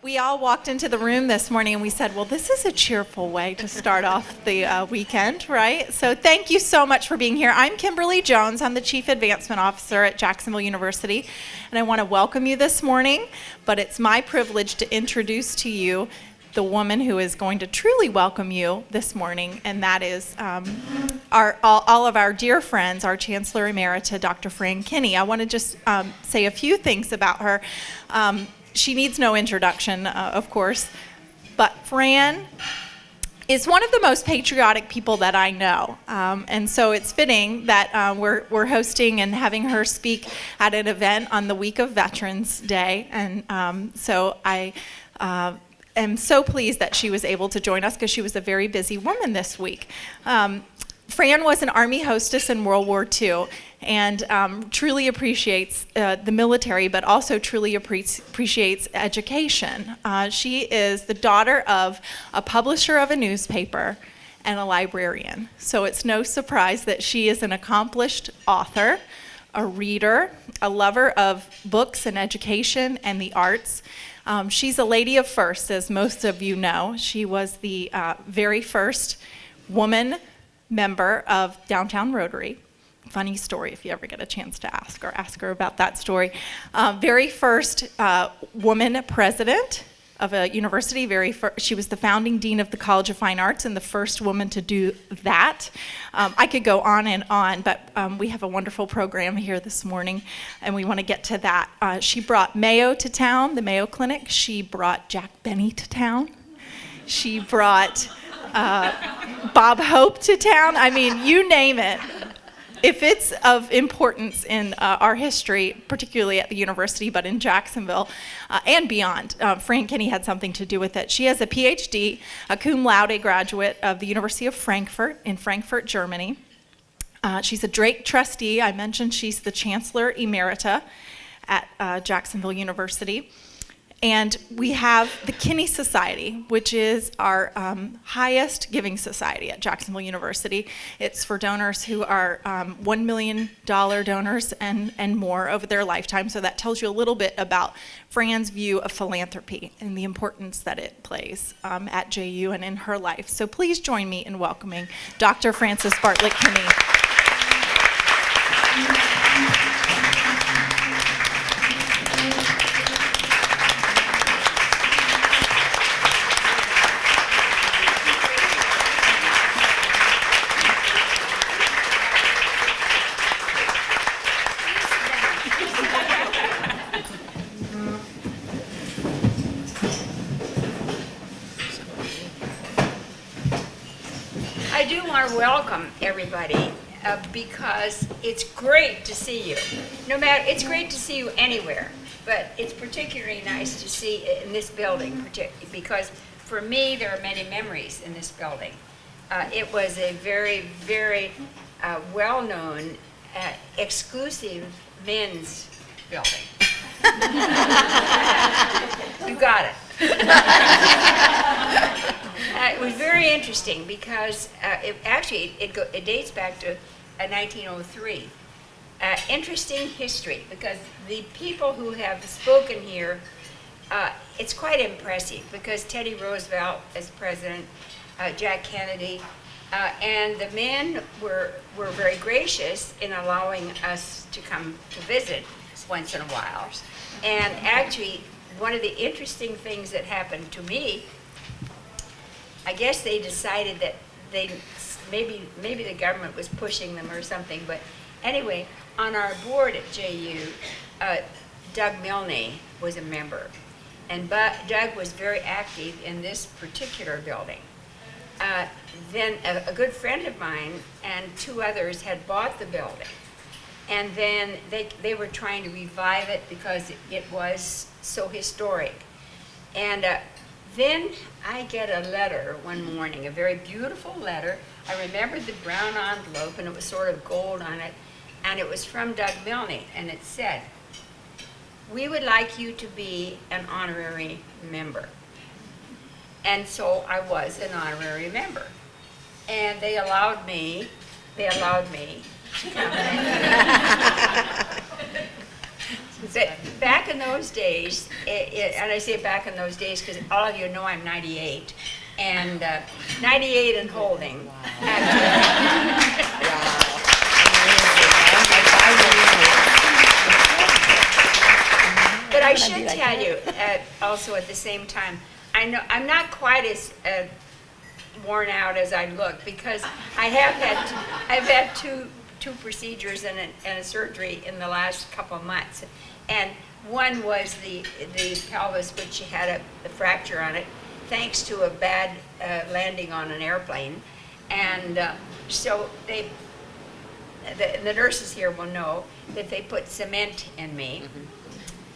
We all walked into the room this morning and we said, well, this is a cheerful way to start off the weekend, right? So thank you so much for being here. I'm Kimberly Jones. I'm the Chief Advancement Officer at Jacksonville University, and I want to welcome you this morning, but it's my privilege to introduce to you the woman who is going to truly welcome you this morning, and that is all of our dear friends, our Chancellor Emerita, Dr. Fran Kinney. I want to just say a few things about her. She needs no introduction, of course, but Fran is one of the most patriotic people that I know, and so it's fitting that we're hosting and having her speak at an event on the week of Veterans Day, and so I am so pleased that she was able to join us because she was a very busy woman this week. Fran was an Army hostess in World War II and truly appreciates the military, but also truly appreciates education. She is the daughter of a publisher of a newspaper and a librarian. So it's no surprise that she is an accomplished author, a reader, a lover of books and education and the arts. She's a lady of first, as most of you know. She was the very first woman member of Downtown Rotary. Funny story if you ever get a chance to ask her about that story. Very first woman president of a university. She was the founding dean of the College of Fine Arts and the first woman to do that. I could go on and on, but we have a wonderful program here this morning, and we want to get to that. She brought Mayo to town, the Mayo Clinic. She brought Jack Benny to town. She brought Bob Hope to town. I mean, you name it. If it's of importance in our history, particularly at the university, but in Jacksonville and beyond, Fran Kinney had something to do with it. She has a PhD, a cum laude graduate of the University of Frankfurt in Frankfurt, Germany. She's a Drake trustee. I mentioned she's the Chancellor Emerita at Jacksonville University. And we have the Kinney Society, which is our highest giving society at Jacksonville University. It's for donors who are $1 million donors and more over their lifetime. So that tells you a little bit about Fran's view of philanthropy and the importance that it plays at JU and in her life. So please join me in welcoming Dr. Frances Bartlett Kinney. I do want to welcome everybody because it's great to see you. It's great to see you anywhere, but it's particularly nice to see it in this building because for me there are many memories in this building. It was a very, very well-known, exclusive men's building. You got it. It was very interesting because it dates back to 1903. Interesting history because the people who have spoken here, it's quite impressive because Teddy Roosevelt as president, Jack Kennedy, and the men were very gracious in allowing us to come to visit once in a while. And actually, one of the interesting things that happened to me, I guess they decided that maybe the government was pushing them or something, but anyway, on our board at JU, Doug Milne was a member, and Doug was very active in this particular building. Then a good friend of mine and two others had bought the building, and then they were trying to revive it because it was so historic. And then I get a letter one morning, a very beautiful letter. I remember the brown envelope, and it was sort of gold on it, and it was from Doug Milne, and it said, "We would like you to be an honorary member." And so I was an honorary member. And they allowed me to come in. But back in those days, and I say back in those days because all of you know I'm 98, and 98 and holding. But I should tell you, also at the same time, I know I'm not quite as worn out as I look because I've had two procedures and a surgery in the last couple of months, and one was the pelvis, which had a fracture on it, thanks to a bad landing on an airplane, and so the nurses here will know that they put cement in me.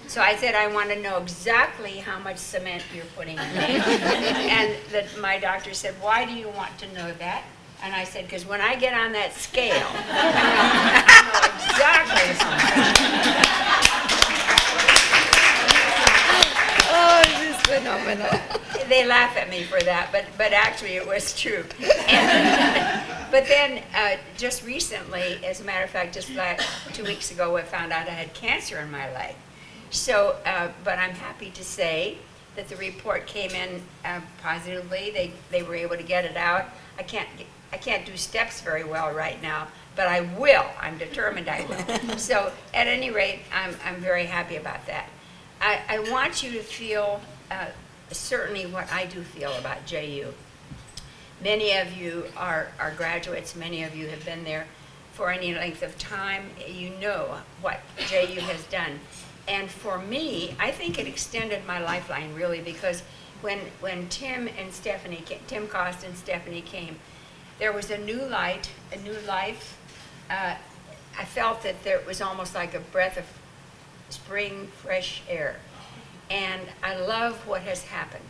So I said, I want to know exactly how much cement you're putting in me. And my doctor said, why do you want to know that? And I said, because when I get on that scale, I know exactly how much. Oh, this is phenomenal. They laugh at me for that, but actually it was true. But then just recently, as a matter of fact, just 2 weeks ago, I found out I had cancer in my leg. So, but I'm happy to say that the report came in positively. They were able to get it out. I can't do steps very well right now, but I will. I'm determined I will. So, at any rate, I'm very happy about that. I want you to feel certainly what I do feel about JU. Many of you are graduates. Many of you have been there for any length of time. You know what JU has done. And for me, I think it extended my lifeline really, because when Tim Cost and Stephanie came, there was a new light, a new life. I felt that there was almost like a breath of spring, fresh air. And I love what has happened.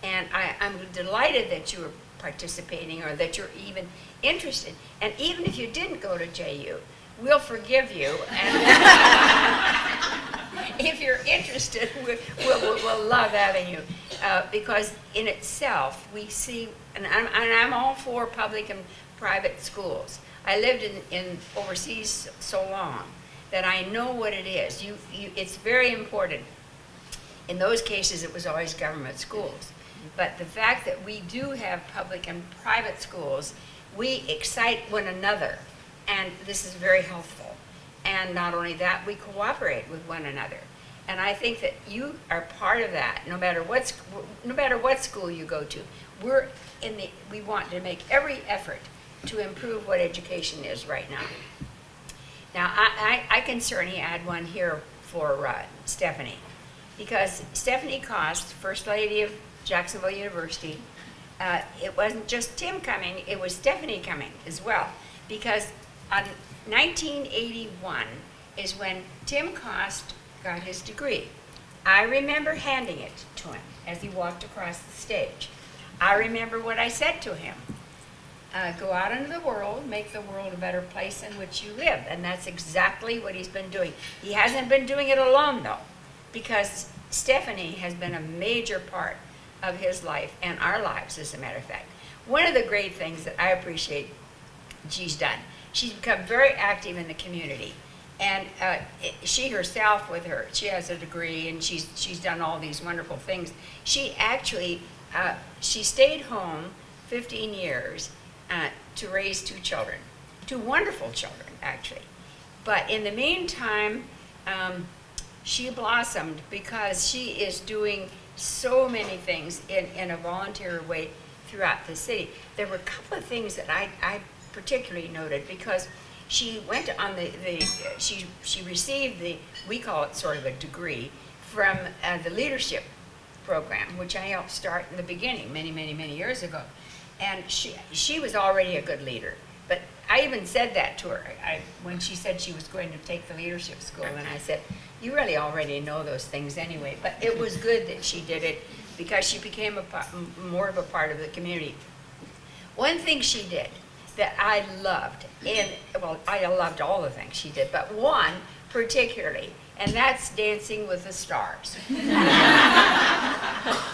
And I'm delighted that you are participating or that you're even interested. And even if you didn't go to JU, we'll forgive you. And if you're interested, we'll love having you. Because in itself, we see, and I'm all for public and private schools. I lived in overseas so long that I know what it is. It's very important. In those cases, it was always government schools. But the fact that we do have public and private schools, we excite one another, and this is very helpful. And not only that, we cooperate with one another. And I think that you are part of that, no matter what school you go to. We want to make every effort to improve what education is right now. Now, I can certainly add one here for Stephanie, because Stephanie Cost, First Lady of Jacksonville University, it wasn't just Tim coming, it was Stephanie coming as well, because on 1981 is when Tim Cost got his degree. I remember handing it to him as he walked across the stage. I remember what I said to him. Go out into the world, make the world a better place in which you live. And that's exactly what he's been doing. He hasn't been doing it alone, though, because Stephanie has been a major part of his life and our lives, as a matter of fact. One of the great things that I appreciate she's done, she's become very active in the community. And she herself, she has a degree and she's done all these wonderful things. She actually, she stayed home 15 years to raise two children, two wonderful children, actually. But in the meantime, she blossomed because she is doing so many things in a volunteer way throughout the city. There were a couple of things that I particularly noted, because she went on she received we call it sort of a degree from the leadership program, which I helped start in the beginning many years ago. And she was already a good leader. But I even said that to her when she said she was going to take the leadership school, and I said, you really already know those things anyway. But it was good that she did it, because she became more of a part of the community. One thing she did that I loved, I loved all the things she did, but one particularly, and that's Dancing with the Stars. Now,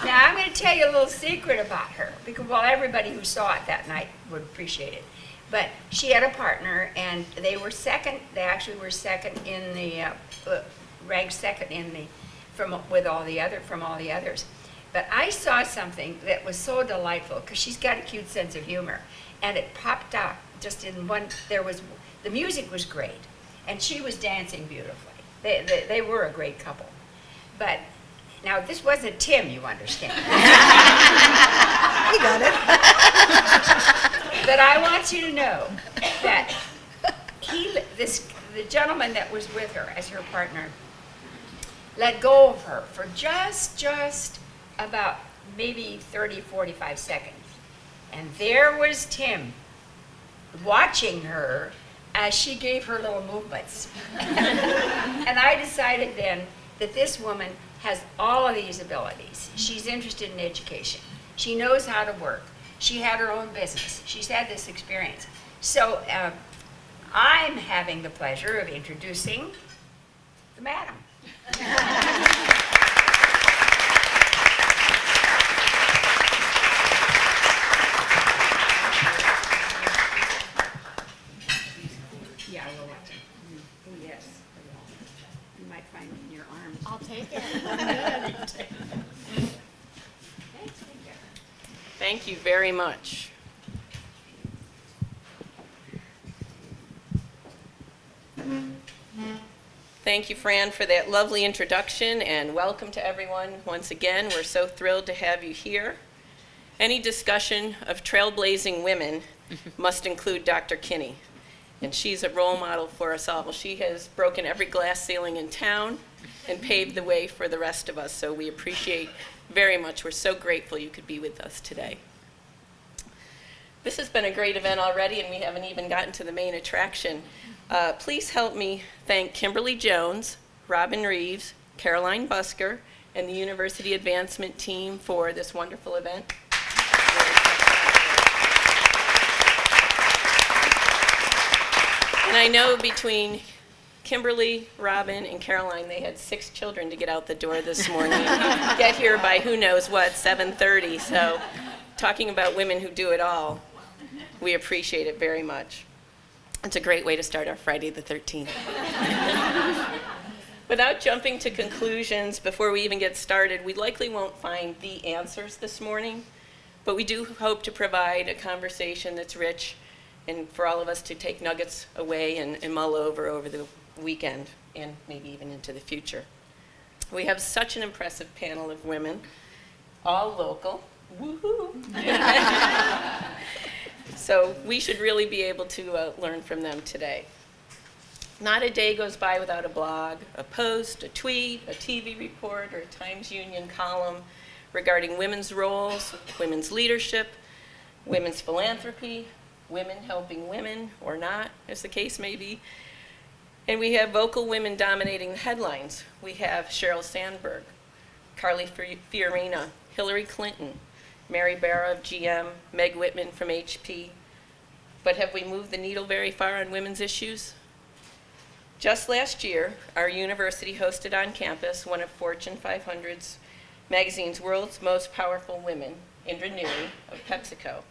I'm going to tell you a little secret about her, because, everybody who saw it that night would appreciate it. But she had a partner, and they actually were second in the ranked second from all the others. But I saw something that was so delightful because she's got a cute sense of humor, and it popped out just in one. The music was great, and she was dancing beautifully. They were a great couple. But now this wasn't Tim, you understand. You got it. But I want you to know that the gentleman that was with her as her partner let go of her for just about maybe 30, 45 seconds. And there was Tim watching her as she gave her little movements. And I decided then that this woman has all of these abilities. She's interested in education. She knows how to work. She had her own business. She's had this experience. So I'm having the pleasure of introducing the madam. Yeah, I will watch it. Oh, yes. You might find it in your arms. I'll take it. I'm good. Thank you very much. Thank you, Fran, for that lovely introduction, and welcome to everyone once again. We're so thrilled to have you here. Any discussion of trailblazing women must include Dr. Kinney, and she's a role model for us all. She has broken every glass ceiling in town and paved the way for the rest of us, so we appreciate very much. We're so grateful you could be with us today. This has been a great event already, and we haven't even gotten to the main attraction. Please help me thank Kimberly Jones, Robin Reeves, Caroline Busker, and the University Advancement team for this wonderful event. And I know between Kimberly, Robin, and Caroline, they had 6 children to get out the door this morning. Get here by who knows what, 7:30. So talking about women who do it all, we appreciate it very much. It's a great way to start our Friday the 13th. Without jumping to conclusions before we even get started, we likely won't find the answers this morning, but we do hope to provide a conversation that's rich and for all of us to take nuggets away and mull over the weekend and maybe even into the future. We have such an impressive panel of women, all local. Woohoo! So we should really be able to learn from them today. Not a day goes by without a blog, a post, a tweet, a TV report, or a Times Union column regarding women's roles, women's leadership, women's philanthropy, women helping women, or not, as the case may be. And we have vocal women dominating the headlines. We have Sheryl Sandberg, Carly Fiorina, Hillary Clinton, Mary Barra of GM, Meg Whitman from HP. But have we moved the needle very far on women's issues? Just last year, our university hosted on campus one of Fortune 500's magazine's World's Most Powerful Women, Indra Nooyi of PepsiCo.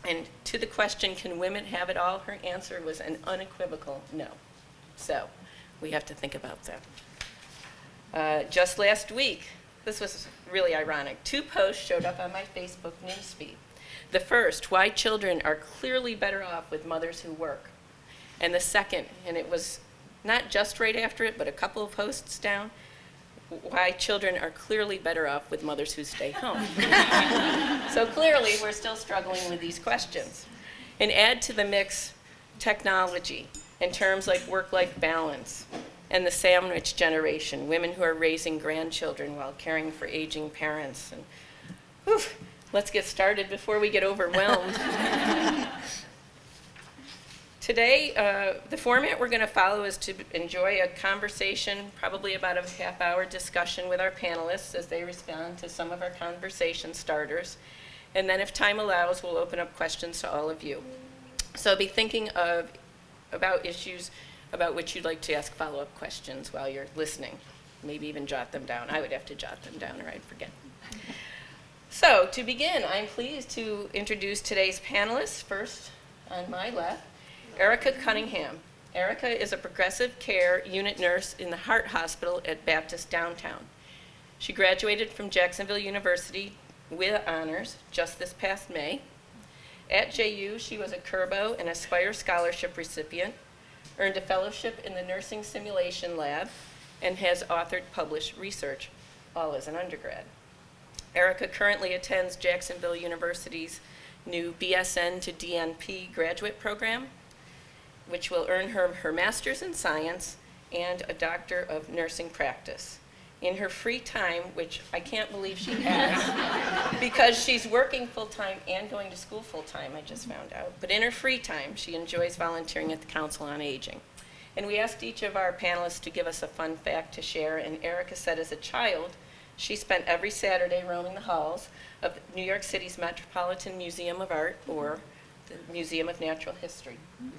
And to the question, can women have it all, her answer was an unequivocal no. So we have to think about that. Just last week, this was really ironic. 2 posts showed up on my Facebook newsfeed. The first, why children are clearly better off with mothers who work. And the second, and it was not just right after it, but a couple of posts down, why children are clearly better off with mothers who stay home. So clearly, we're still struggling with these questions. And add to the mix technology and terms like work-life balance and the sandwich generation, women who are raising grandchildren while caring for aging parents. And whew, let's get started before we get overwhelmed. Today, the format we're going to follow is to enjoy a conversation, probably about a half-hour discussion with our panelists as they respond to some of our conversation starters. And then if time allows, we'll open up questions to all of you. So be thinking about issues about which you'd like to ask follow-up questions while you're listening. Maybe even jot them down. I would have to jot them down or I'd forget. So to begin, I'm pleased to introduce today's panelists. First, on my left, Erica Cunningham. Erica is a progressive care unit nurse in the Heart Hospital at Baptist Downtown. She graduated from Jacksonville University with honors just this past May. At JU, she was a Curbo and Aspire Scholarship recipient, earned a fellowship in the Nursing Simulation Lab, and has authored published research, all as an undergrad. Erica currently attends Jacksonville University's new BSN to DNP graduate program, which will earn her her master's in science and a doctor of nursing practice. In her free time, which I can't believe she has, because she's working full-time and going to school full-time, I just found out. But in her free time, she enjoys volunteering at the Council on Aging. And we asked each of our panelists to give us a fun fact to share, and Erica said as a child, she spent every Saturday roaming the halls of New York City's Metropolitan Museum of Art, or the Museum of Natural History.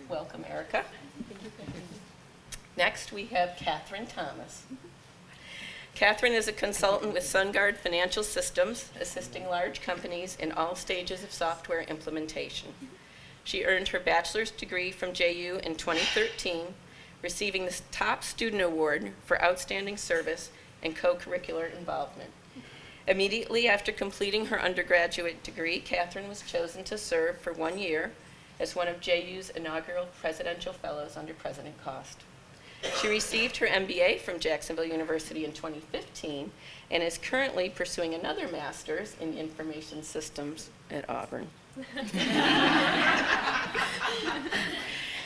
Welcome, Erica. Next, we have Catherine Thomas. Catherine is a consultant with SunGard Financial Systems, assisting large companies in all stages of software implementation. She earned her bachelor's degree from JU in 2013, receiving the top student award for outstanding service and co-curricular involvement. Immediately after completing her undergraduate degree, Catherine was chosen to serve for 1 year as one of JU's inaugural presidential fellows under President Cost. She received her MBA from Jacksonville University in 2015 and is currently pursuing another master's in information systems at Auburn.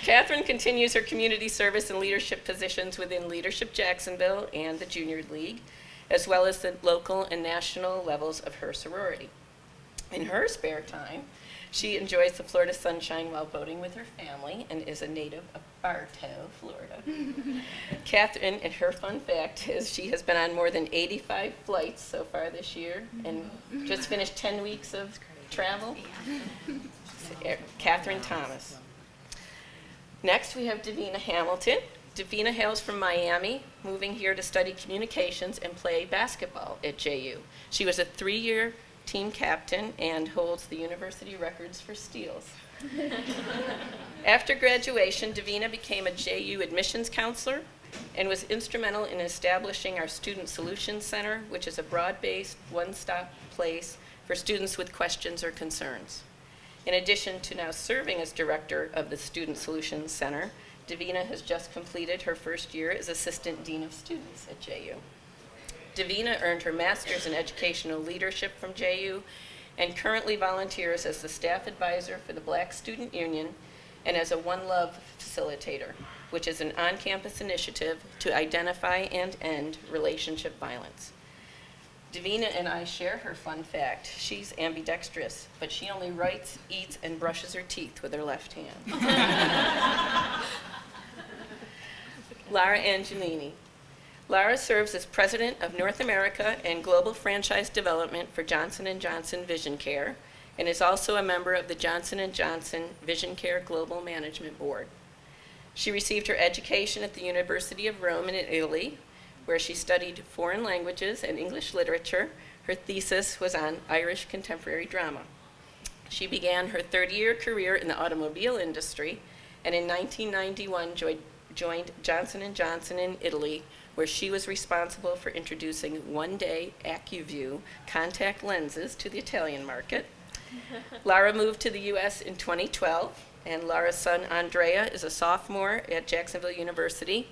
Catherine continues her community service and leadership positions within Leadership Jacksonville and the Junior League, as well as the local and national levels of her sorority. In her spare time, she enjoys the Florida sunshine while boating with her family and is a native of Bartow, Florida. Catherine, and her fun fact is she has been on more than 85 flights so far this year and just finished 10 weeks of travel. Catherine Thomas. Next, we have Davina Hamilton. Davina hails from Miami, moving here to study communications and play basketball at JU. She was a 3-year team captain and holds the university records for steals. After graduation, Davina became a JU admissions counselor and was instrumental in establishing our Student Solutions Center, which is a broad-based, one-stop place for students with questions or concerns. In addition to now serving as director of the Student Solutions Center, Davina has just completed her first year as Assistant Dean of Students at JU. Davina earned her master's in educational leadership from JU and currently volunteers as the staff advisor for the Black Student Union and as a One Love facilitator, which is an on-campus initiative to identify and end relationship violence. Davina and I share her fun fact. She's ambidextrous, but she only writes, eats, and brushes her teeth with her left hand. Lara Angelini. Lara serves as president of North America and Global Franchise Development for Johnson & Johnson Vision Care and is also a member of the Johnson & Johnson Vision Care Global Management Board. She received her education at the University of Rome in Italy, where she studied foreign languages and English literature. Her thesis was on Irish contemporary drama. She began her 30-year career in the automobile industry and in 1991 joined Johnson & Johnson in Italy, where she was responsible for introducing one-day AccuView contact lenses to the Italian market. Lara moved to the U.S. in 2012, and Lara's son Andrea is a sophomore at Jacksonville University.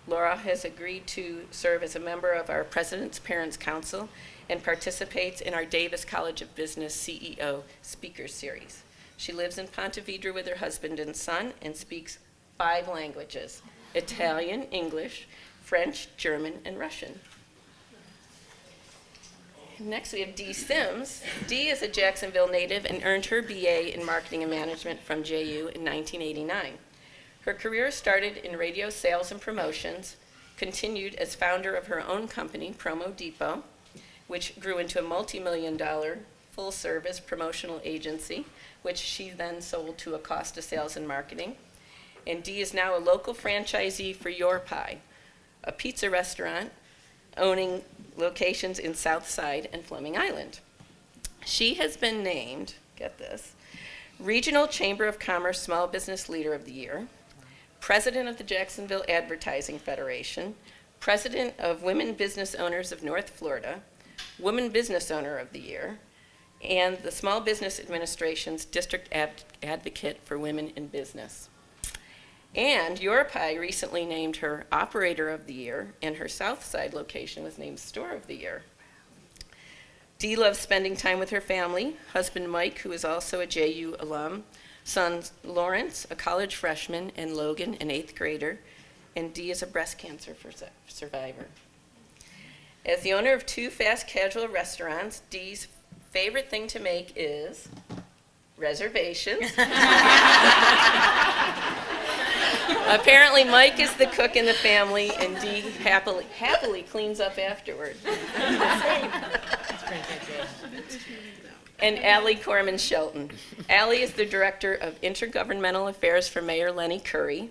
Laura has agreed to serve as a member of our President's Parents Council and participates in our Davis College of Business CEO Speaker Series. She lives in Ponte Vedra with her husband and son and speaks 5 languages: Italian, English, French, German, and Russian. Next, we have Dee Sims. Dee is a Jacksonville native and earned her BA in Marketing and Management from JU in 1989. Her career started in radio sales and promotions, continued as founder of her own company, Promo Depot, which grew into a multi-million-dollar full-service promotional agency, which she then sold to Acosta Sales and Marketing. And Dee is now a local franchisee for Your Pie, a pizza restaurant owning locations in Southside and Fleming Island. She has been named, get this, Regional Chamber of Commerce Small Business Leader of the Year, President of the Jacksonville Advertising Federation, President of Women Business Owners of North Florida, Woman Business Owner of the Year, and the Small Business Administration's District Advocate for Women in Business. And Europi recently named her Operator of the Year, and her Southside location was named Store of the Year. Dee loves spending time with her family, husband Mike, who is also a JU alum, sons Lawrence, a college freshman, and Logan, an 8th grader, and Dee is a breast cancer survivor. As the owner of 2 fast casual restaurants, Dee's favorite thing to make is reservations. Apparently, Mike is the cook in the family, and Dee happily cleans up afterward. And Allie Corman Shelton. Allie is the Director of Intergovernmental Affairs for Mayor Lenny Curry.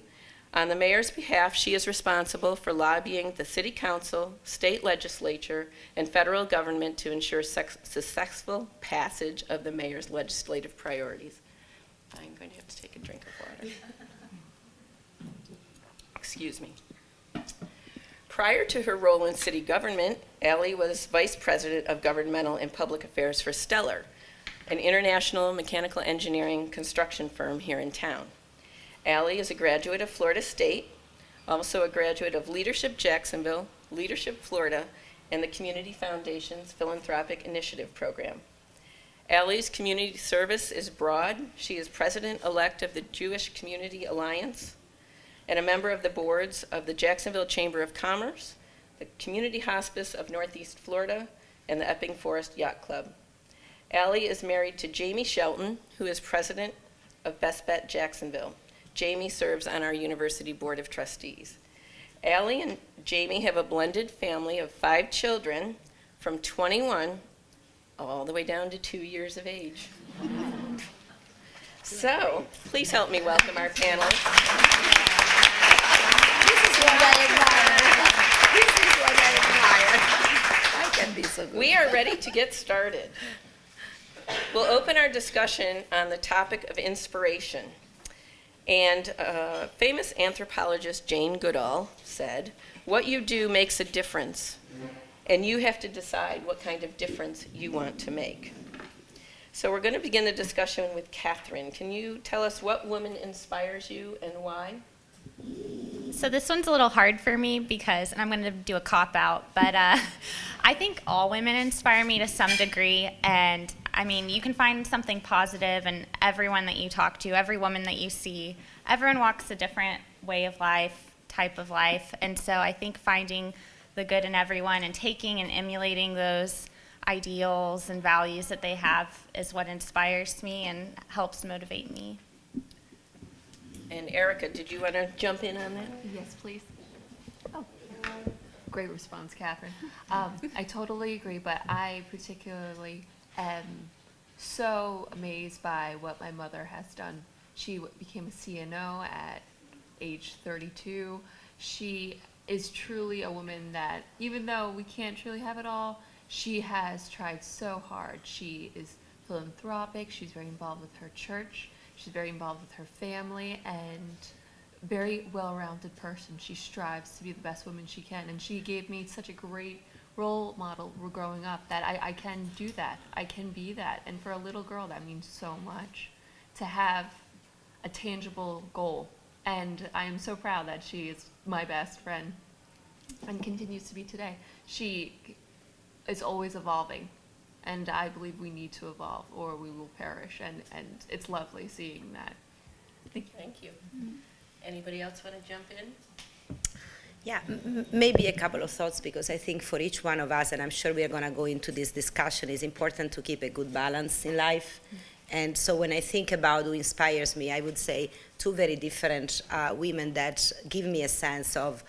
On the mayor's behalf, she is responsible for lobbying the city council, state legislature, and federal government to ensure successful passage of the mayor's legislative priorities. I'm going to have to take a drink of water. Excuse me. Prior to her role in city government, Allie was Vice President of Governmental and Public Affairs for Stellar, an international mechanical engineering construction firm here in town. Allie is a graduate of Florida State, also a graduate of Leadership Jacksonville, Leadership Florida, and the Community Foundation's Philanthropic Initiative Program. Allie's community service is broad. She is president-elect of the Jewish Community Alliance and a member of the boards of the Jacksonville Chamber of Commerce, the Community Hospice of Northeast Florida, and the Epping Forest Yacht Club. Allie is married to Jamie Shelton, who is president of Best Bet Jacksonville. Jamie serves on our University Board of Trustees. Allie and Jamie have a blended family of 5 children from 21 all the way down to 2 years of age. So, please help me welcome our panelists. This is what I admire. This is what I admire. I can be so good. We are ready to get started. We'll open our discussion on the topic of inspiration. And famous anthropologist Jane Goodall said, "What you do makes a difference, and you have to decide what kind of difference you want to make." So we're going to begin the discussion with Catherine. Can you tell us what woman inspires you and why? So this one's a little hard for me because, and I'm going to do a cop-out, but I think all women inspire me to some degree. And I mean, you can find something positive in everyone that you talk to, every woman that you see. Everyone walks a different way of life, type of life. And so I think finding the good in everyone and taking and emulating those ideals and values that they have is what inspires me and helps motivate me. And Erica, did you want to jump in on that? Yes, please. Oh, great response, Catherine. I totally agree, but I particularly am so amazed by what my mother has done. She became a CNO at age 32. She is truly a woman that, even though we can't truly have it all, she has tried so hard. She is philanthropic. She's very involved with her church. She's very involved with her family and very well-rounded person. She strives to be the best woman she can, and she gave me such a great role model growing up that I can do that. I can be that. And for a little girl, that means so much to have a tangible goal. And I am so proud that she is my best friend and continues to be today. She is always evolving. And I believe we need to evolve or we will perish. And it's lovely seeing that. Thank you. Anybody else want to jump in? Yeah, maybe a couple of thoughts, because I think for each one of us, and I'm sure we are going to go into this discussion, it's important to keep a good balance in life. And so when I think about who inspires me, I would say 2 very different women that give me a sense of,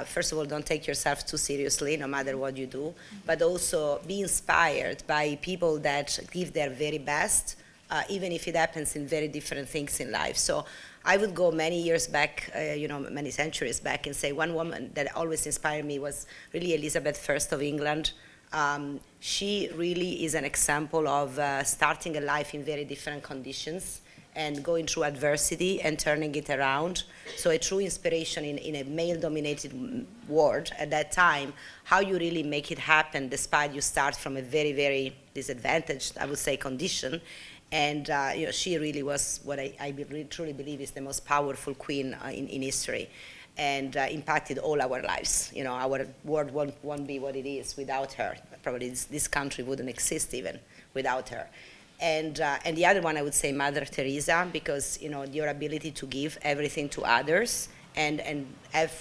first of all, don't take yourself too seriously, no matter what you do, but also be inspired by people that give their very best, even if it happens in very different things in life. So I would go many years back, many centuries back, and say one woman that always inspired me was really Elizabeth I of England. She really is an example of starting a life in very different conditions and going through adversity and turning it around. So a true inspiration in a male-dominated world at that time, how you really make it happen despite you start from a very, very disadvantaged, I would say, condition. And she really was what I truly believe is the most powerful queen in history, and impacted all our lives. Our world won't be what it is without her. Probably this country wouldn't exist even without her. And the other one, I would say Mother Teresa, because your ability to give everything to others and have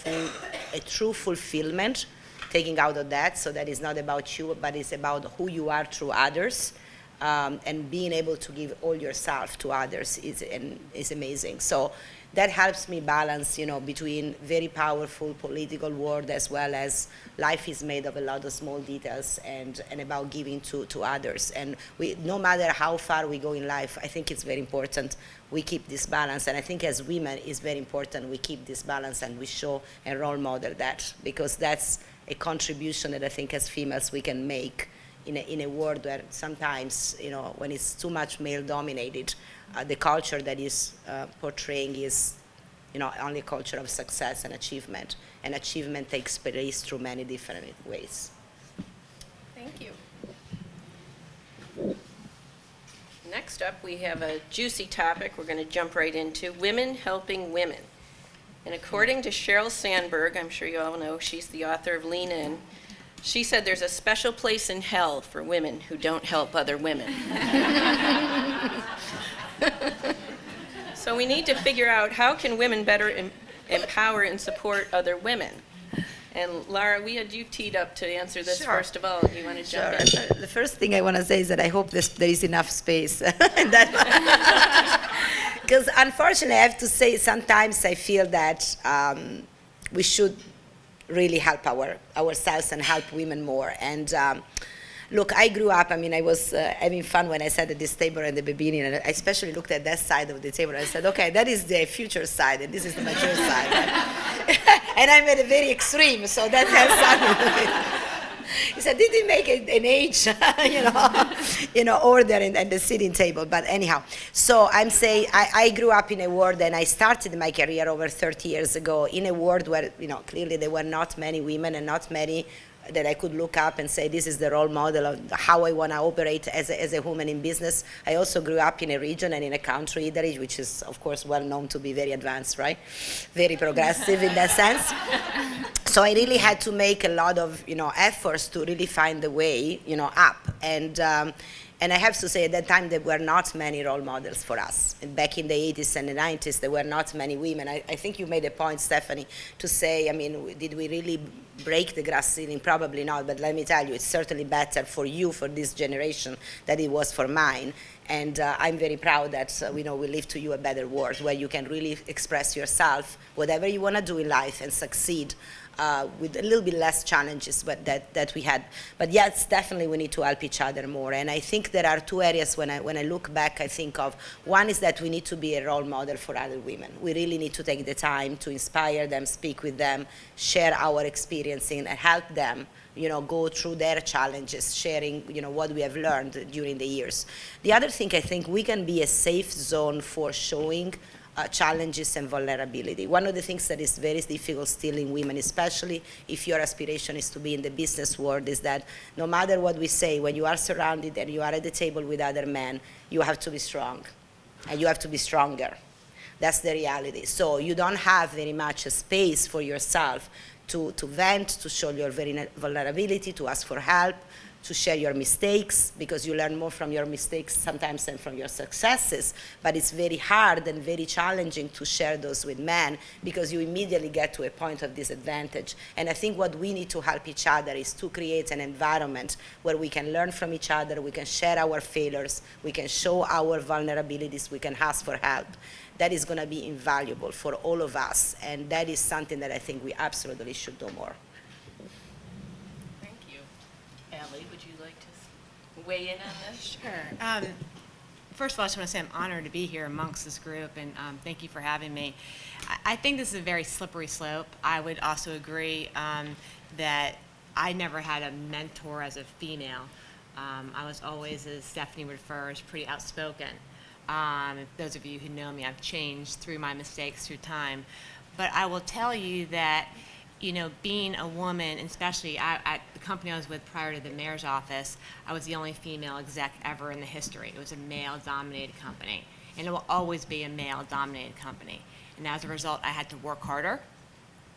a true fulfillment, taking out of that, so that is not about you, but it's about who you are through others. And being able to give all yourself to others is amazing. So that helps me balance, between very powerful political world as well as life is made of a lot of small details and about giving to others. And no matter how far we go in life, I think it's very important we keep this balance. And I think as women, it's very important we keep this balance and we show and role model that, because that's a contribution that I think as females we can make in a world where sometimes, when it's too much male-dominated, the culture that is portraying is, only a culture of success and achievement. And achievement takes place through many different ways. Thank you. Next up, we have a juicy topic we're going to jump right into, women helping women. And according to Sheryl Sandberg, I'm sure you all know, she's the author of Lean In, she said there's a special place in hell for women who don't help other women. So we need to figure out how can women better empower and support other women. And Lara, we had you teed up to answer this first of all. Do you want to jump in? The first thing I want to say is that I hope there is enough space. Because unfortunately, I have to say sometimes I feel that we should really help ourselves and help women more. And look, I grew up, I was having fun when I sat at this table at the beginning, and I especially looked at that side of the table. I said, okay, that is the future side, and this is the mature side. And I'm at a very extreme, so that has something. He said, did he make an age, order and the sitting table? But anyhow, so I'm saying I grew up in a world, and I started my career over 30 years ago in a world where, clearly there were not many women and not many that I could look up and say, this is the role model of how I want to operate as a woman in business. I also grew up in a region and in a country, Italy, which is, of course, well known to be very advanced, right? Very progressive in that sense. So I really had to make a lot of, efforts to really find the way, up. And I have to say, at that time, there were not many role models for us. And back in the 80s and the 90s, there were not many women. I think you made a point, Stephanie, to say, did we really break the glass ceiling? Probably not, but let me tell you, it's certainly better for you, for this generation, than it was for mine. And I'm very proud that we leave to you a better world where you can really express yourself, whatever you want to do in life, and succeed. With a little bit less challenges that we had. But yes, definitely we need to help each other more. And I think there are two areas when I look back, I think of. One is that we need to be a role model for other women. We really need to take the time to inspire them, speak with them, share our experience and help them go through their challenges, sharing, what we have learned during the years. The other thing, I think we can be a safe zone for showing challenges and vulnerability. One of the things that is very difficult still in women, especially if your aspiration is to be in the business world, is that no matter what we say, when you are surrounded and you are at the table with other men, you have to be strong, and you have to be stronger. That's the reality. So you don't have very much a space for yourself to vent, to show your vulnerability, to ask for help, to share your mistakes, because you learn more from your mistakes sometimes than from your successes. But it's very hard and very challenging to share those with men, because you immediately get to a point of disadvantage. And I think what we need to help each other is to create an environment where we can learn from each other, we can share our failures, we can show our vulnerabilities, we can ask for help. That is going to be invaluable for all of us, and that is something that I think we absolutely should do more. Allie, would you like to weigh in on this? Sure. First of all, I just want to say I'm honored to be here amongst this group, and thank you for having me. I think this is a very slippery slope. I would also agree that I never had a mentor as a female. I was always, as Stephanie refers, pretty outspoken. Those of you who know me, I've changed through my mistakes through time. But I will tell you that, you know, being a woman, especially at the company I was with prior to the mayor's office, I was the only female exec ever in the history. It was a male-dominated company, and it will always be a male-dominated company. And as a result, I had to work harder.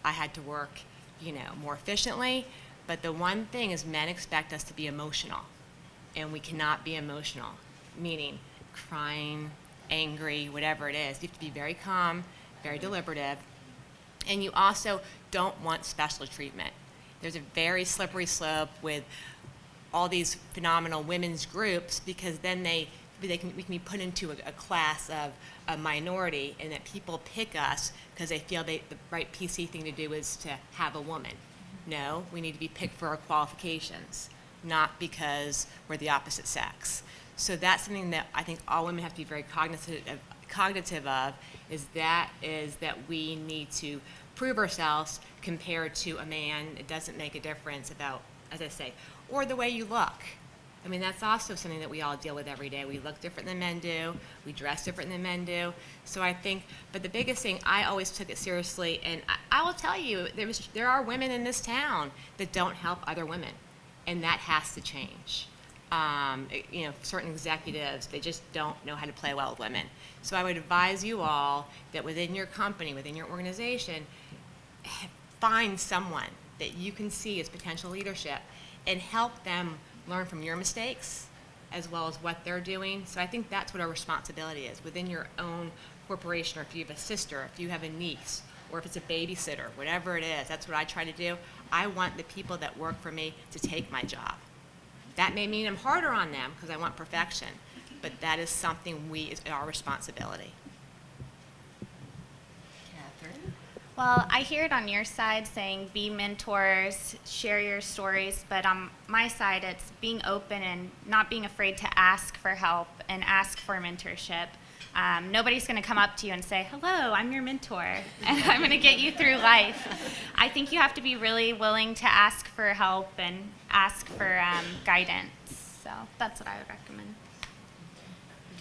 I had to work, you know, more efficiently. But the one thing is men expect us to be emotional, and we cannot be emotional, meaning crying, angry, whatever it is. You have to be very calm, very deliberative, and you also don't want special treatment. There's a very slippery slope with all these phenomenal women's groups, because then we can be put into a class of a minority, and that people pick us because they feel the right PC thing to do is to have a woman. No, we need to be picked for our qualifications, not because we're the opposite sex. So that's something that I think all women have to be very cognitive of, is that we need to prove ourselves compared to a man. It doesn't make a difference about, as I say, or the way you look. I mean, that's also something that we all deal with every day. We look different than men do. We dress different than men do. So I think, but the biggest thing, I always took it seriously, and I will tell you, there are women in this town that don't help other women, and that has to change. You know, certain executives, they just don't know how to play well with women. So I would advise you all that within your company, within your organization, find someone that you can see as potential leadership and help them learn from your mistakes as well as what they're doing. So I think that's what our responsibility is within your own corporation, or if you have a sister, if you have a niece, or if it's a babysitter, whatever it is, that's what I try to do. I want the people that work for me to take my job. That may mean I'm harder on them because I want perfection, but that is something is our responsibility. Catherine? Well, I hear it on your side saying be mentors, share your stories, but on my side it's being open and not being afraid to ask for help and ask for mentorship. Nobody's going to come up to you and say, hello, I'm your mentor, and I'm going to get you through life. I think you have to be really willing to ask for help and ask for guidance. So that's what I would recommend.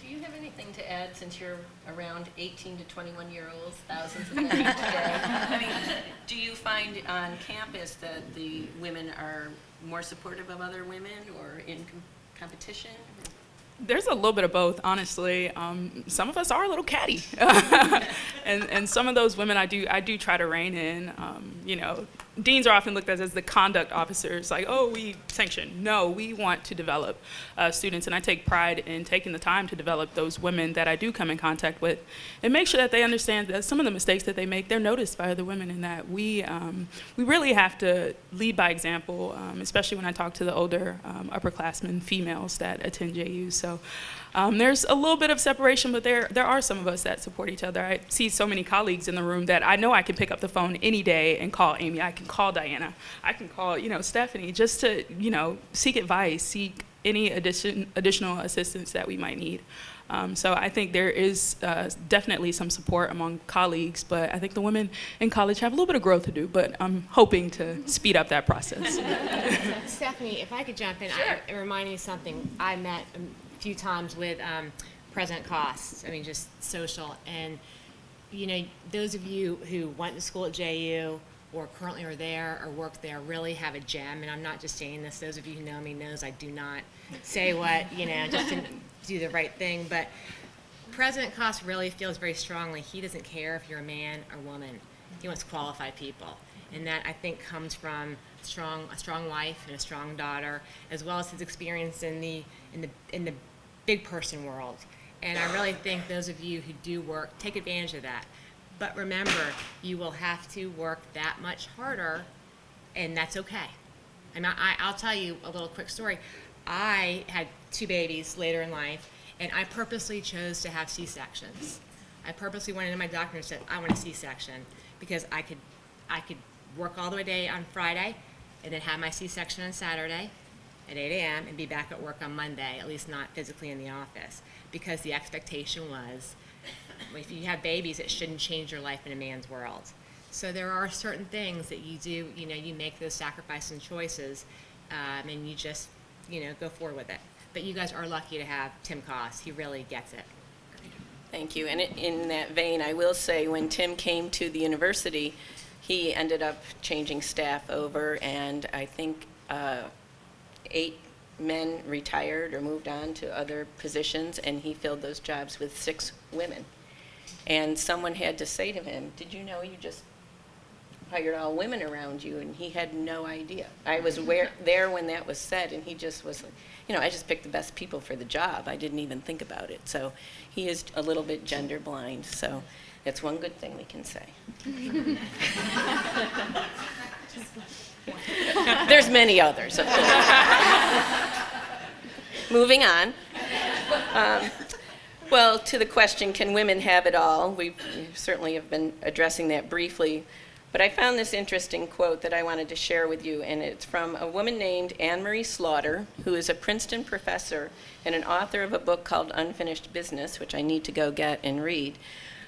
Do you have anything to add, since you're around 18 to 21-year-olds, thousands of them each day? I mean, do you find on campus that the women are more supportive of other women, or in competition? There's a little bit of both, honestly. Some of us are a little catty, and some of those women I do try to rein in. You know, deans are often looked at as the conduct officers, like, oh, we sanction. No, we want to develop students, and I take pride in taking the time to develop those women that I do come in contact with, and make sure that they understand that some of the mistakes that they make, they're noticed by other women, and that we really have to lead by example, especially when I talk to the older upperclassmen females that attend JU. So there's a little bit of separation, but there are some of us that support each other. I see so many colleagues in the room that I know I can pick up the phone any day and call Amy. I can call Diana. I can call, Stephanie, just to, seek advice, seek any additional assistance that we might need. So I think there is definitely some support among colleagues, but I think the women in college have a little bit of growth to do, but I'm hoping to speed up that process. Stephanie, if I could jump in, Sure. it reminded me of something. I met a few times with President Cost, just social, and those of you who went to school at JU or currently are there or work there really have a gem, and I'm not just saying this, those of you who know me knows I do not say what, just to do the right thing, but President Cost really feels very strongly he doesn't care if you're a man or woman. He wants qualified people, and that I think comes from a strong wife and a strong daughter, as well as his experience in the big person world. And I really think those of you who do work, take advantage of that. But remember, you will have to work that much harder, and that's okay. I'll tell you a little quick story. I had 2 babies later in life, and I purposely chose to have C-sections. I purposely went into my doctor and said, I want a C-section, because I could work all the way on Friday, and then have my C-section on Saturday at 8 a.m. and be back at work on Monday, at least not physically in the office, because the expectation was, if you have babies, it shouldn't change your life in a man's world. So there are certain things that you do, you make those sacrifices and choices, and you just, go forward with it. But you guys are lucky to have Tim Koss. He really gets it. Thank you. And in that vein, I will say, when Tim came to the university, he ended up changing staff over, and I think 8 men retired or moved on to other positions, and he filled those jobs with 6 women. And someone had to say to him, "Did you know you just hired all women around you?" And he had no idea. I was there when that was said, and he just was like, I just picked the best people for the job. I didn't even think about it. So he is a little bit gender blind. So that's one good thing we can say. There's many others, of course. Moving on. Well, to the question, can women have it all? We certainly have been addressing that briefly. But I found this interesting quote that I wanted to share with you, and it's from a woman named Anne Marie Slaughter, who is a Princeton professor and an author of a book called Unfinished Business, which I need to go get and read.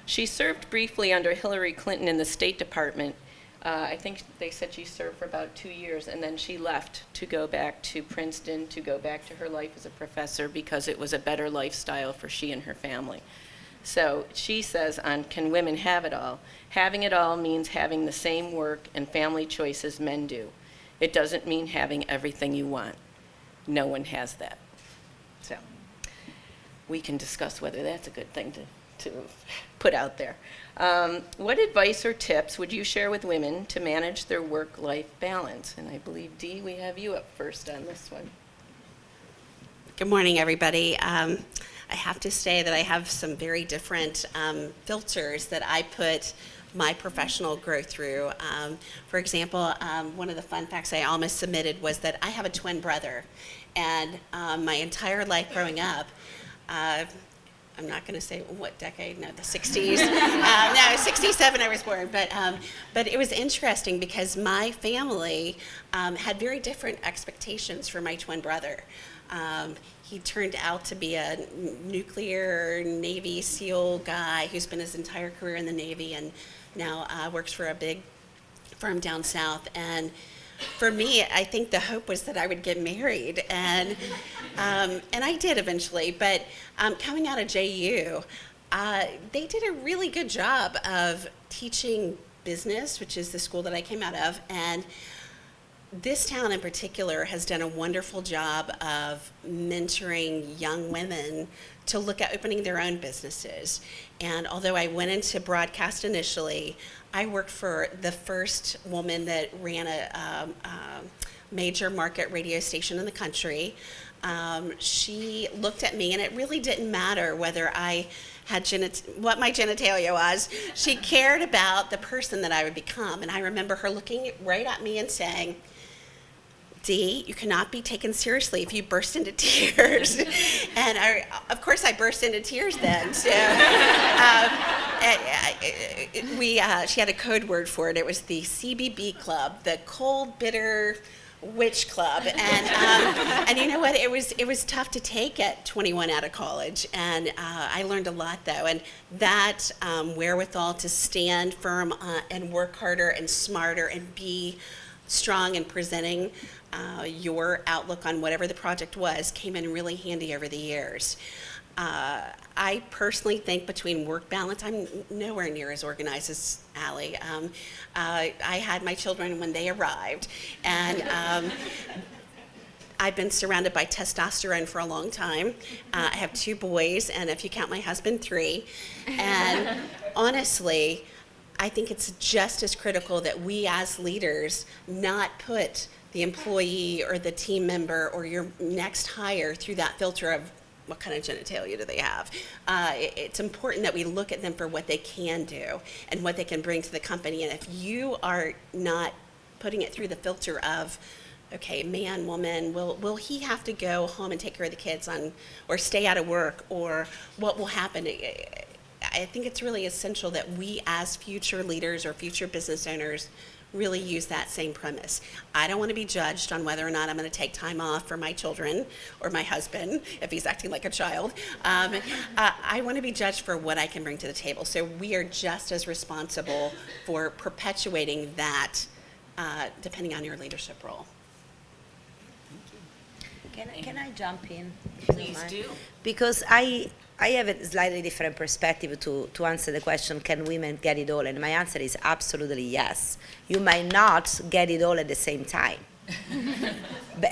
She served briefly under Hillary Clinton in the State Department. I think they said she served for about 2 years, and then she left to go back to Princeton, to go back to her life as a professor, because it was a better lifestyle for she and her family. So she says on Can Women Have It All? Having it all means having the same work and family choices men do. It doesn't mean having everything you want. No one has that. So we can discuss whether that's a good thing to put out there. What advice or tips would you share with women to manage their work-life balance? And I believe, Dee, we have you up first on this one. Good morning, everybody. I have to say that I have some very different filters that I put my professional growth through. For example, one of the fun facts I almost submitted was that I have a twin brother. And my entire life growing up, I'm not going to say what decade, no, the 60s. No, 67 I was born. But it was interesting because my family had very different expectations for my twin brother. He turned out to be a nuclear Navy SEAL guy who spent his entire career in the Navy and now works for a big firm down south. And for me, I think the hope was that I would get married, and I did eventually. But coming out of JU, they did a really good job of teaching business, which is the school that I came out of, and this town in particular has done a wonderful job of mentoring young women to look at opening their own businesses. And although I went into broadcast initially, I worked for the first woman that ran a major market radio station in the country. She looked at me, and it really didn't matter whether I had what my genitalia was. She cared about the person that I would become. And I remember her looking right at me and saying, "Dee, you cannot be taken seriously if you burst into tears." And of course I burst into tears then. So she had a code word for it. It was the CBB Club, the Cold Bitter Witch Club. And you know what? It was tough to take at 21 out of college. And I learned a lot, though. And that wherewithal to stand firm and work harder and smarter and be strong in presenting your outlook on whatever the project was came in really handy over the years. I personally think between work balance, I'm nowhere near as organized as Allie. I had my children when they arrived, and I've been surrounded by testosterone for a long time. I have 2 boys, and if you count my husband, 3. And honestly, I think it's just as critical that we as leaders not put the employee or the team member or your next hire through that filter of what kind of genitalia do they have. It's important that we look at them for what they can do and what they can bring to the company. And if you are not putting it through the filter of, okay, man, woman, will he have to go home and take care of the kids or stay out of work, or what will happen? I think it's really essential that we as future leaders or future business owners really use that same premise. I don't want to be judged on whether or not I'm going to take time off for my children or my husband if he's acting like a child. I want to be judged for what I can bring to the table. So we are just as responsible for perpetuating that depending on your leadership role. Can I jump in? Please do. Because I I have a slightly different perspective to answer the question, can women get it all? And my answer is absolutely yes. You might not get it all at the same time.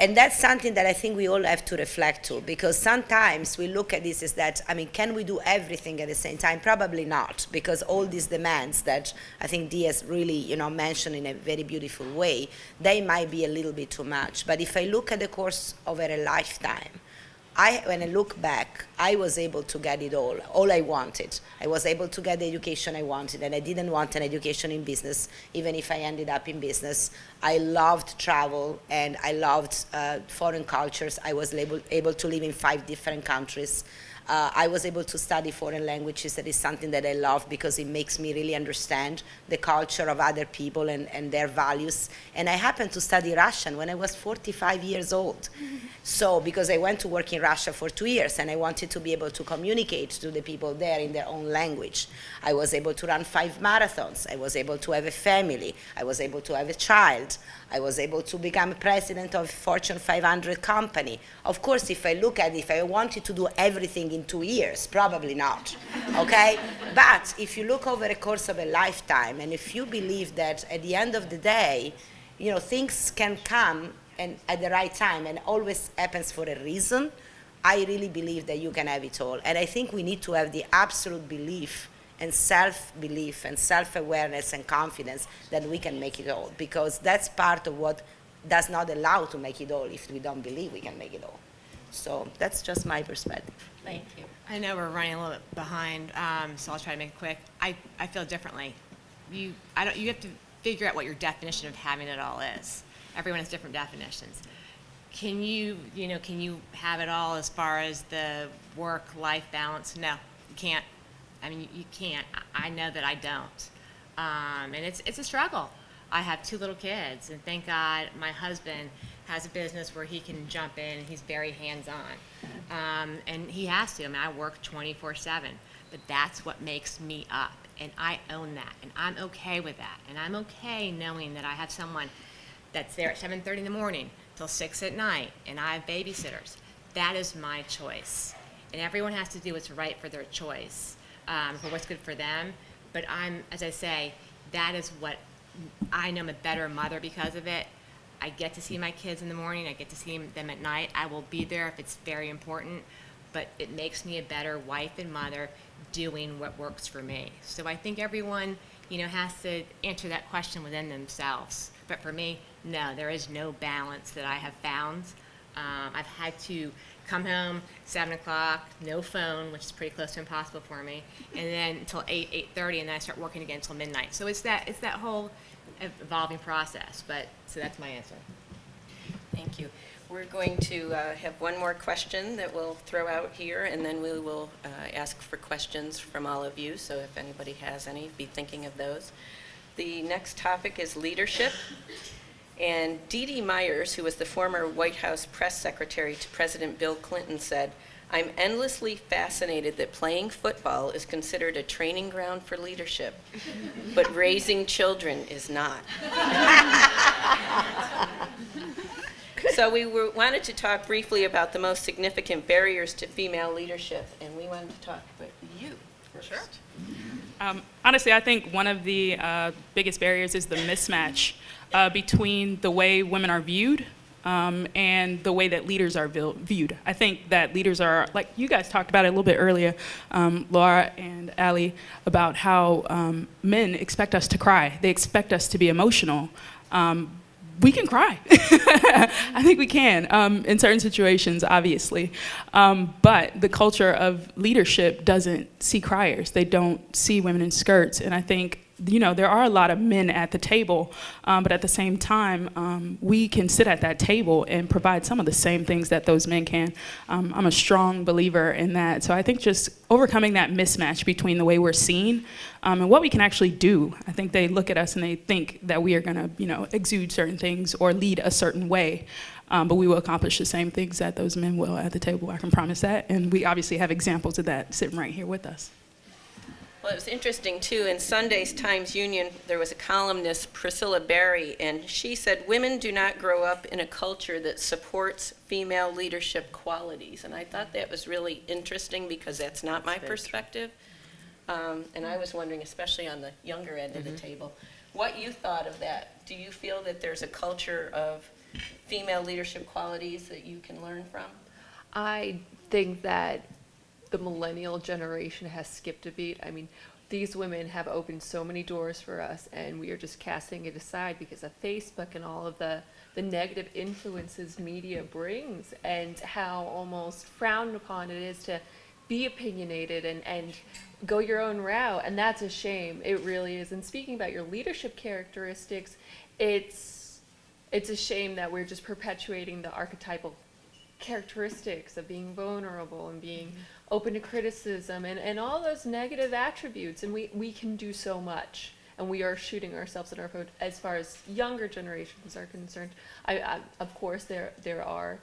And that's something that I think we all have to reflect to, because sometimes we look at this as that, I mean, can we do everything at the same time? Probably not, because all these demands that I think Dee has really, mentioned in a very beautiful way, they might be a little bit too much. But if I look at the course over a lifetime, when I look back, I was able to get it all I wanted. I was able to get the education I wanted, and I didn't want an education in business, even if I ended up in business. I loved travel, and I loved foreign cultures. I was able to live in 5 different countries. I was able to study foreign languages. That is something that I love because it makes me really understand the culture of other people and their values. And I happened to study Russian when I was 45 years old. So, because I went to work in Russia for 2 years and I wanted to be able to communicate to the people there in their own language. I was able to run 5 marathons. I was able to have a family. I was able to have a child. I was able to become president of a Fortune 500 company. Of course, if I look at it, if I wanted to do everything in 2 years, probably not, okay? But if you look over the course of a lifetime, and if you believe that at the end of the day, things can come and at the right time and always happens for a reason, I really believe that you can have it all. And I think we need to have the absolute belief and self-belief and self-awareness and confidence that we can make it all, because that's part of what does not allow to make it all if we don't believe we can make it all. So that's just my perspective. Thank you. I know we're running a little bit behind, so I'll try to make it quick. I feel differently. You have to figure out what your definition of having it all is. Everyone has different definitions. Can you have it all as far as the work-life balance? No, you can't. I mean, you can't. I know that I don't. And it's a struggle. I have 2 little kids, and thank God my husband has a business where he can jump in, and he's very hands-on. And he has to. I mean, I work 24/7, but that's what makes me up, and I own that, and I'm okay with that. And I'm okay knowing that I have someone that's there at 7:30 in the morning till 6 at night, and I have babysitters. That is my choice. And everyone has to do what's right for their choice, for what's good for them. But as I say, that is what I know I'm a better mother because of it. I get to see my kids in the morning. I get to see them at night. I will be there if it's very important, but it makes me a better wife and mother doing what works for me. So I think everyone, has to answer that question within themselves. But for me, no, there is no balance that I have found. I've had to come home 7 o'clock, no phone, which is pretty close to impossible for me, and then until 8:30, and then I start working again until midnight. So it's that whole evolving process. So that's my answer. Thank you. We're going to have one more question that we'll throw out here, and then we will ask for questions from all of you. So if anybody has any, be thinking of those. The next topic is leadership. And Dee Dee Myers, who was the former White House press secretary to President Bill Clinton, said, "I'm endlessly fascinated that playing football is considered a training ground for leadership, but raising children is not." So we wanted to talk briefly about the most significant barriers to female leadership, and we wanted to talk with you first. Sure. Honestly, I think one of the biggest barriers is the mismatch between the way women are viewed and the way that leaders are viewed. I think that leaders are, like you guys talked about it a little bit earlier, Laura and Allie, about how men expect us to cry. They expect us to be emotional. We can cry. I think we can in certain situations, obviously. But the culture of leadership doesn't see criers. They don't see women in skirts. And I think, there are a lot of men at the table, but at the same time, we can sit at that table and provide some of the same things that those men can. I'm a strong believer in that. So I think just overcoming that mismatch between the way we're seen and what we can actually do. I think they look at us and they think that we are going to, exude certain things or lead a certain way. But we will accomplish the same things that those men will at the table. I can promise that. And we obviously have examples of that sitting right here with us. Well, it was interesting, too. In Sunday's Times-Union, there was a columnist, Priscilla Berry, and she said, women do not grow up in a culture that supports female leadership qualities. And I thought that was really interesting because that's not my perspective. And I was wondering, especially on the younger end of the table, what you thought of that. Do you feel that there's a culture of female leadership qualities that you can learn from? I think that the millennial generation has skipped a beat. I mean, these women have opened so many doors for us, and we are just casting it aside because of Facebook and all of the negative influences media brings, and how almost frowned upon it is to be opinionated and go your own route, and that's a shame. It really is. And speaking about your leadership characteristics, it's a shame that we're just perpetuating the archetypal characteristics of being vulnerable and being open to criticism and all those negative attributes, and we can do so much, and we are shooting ourselves in our foot as far as younger generations are concerned. I of course there are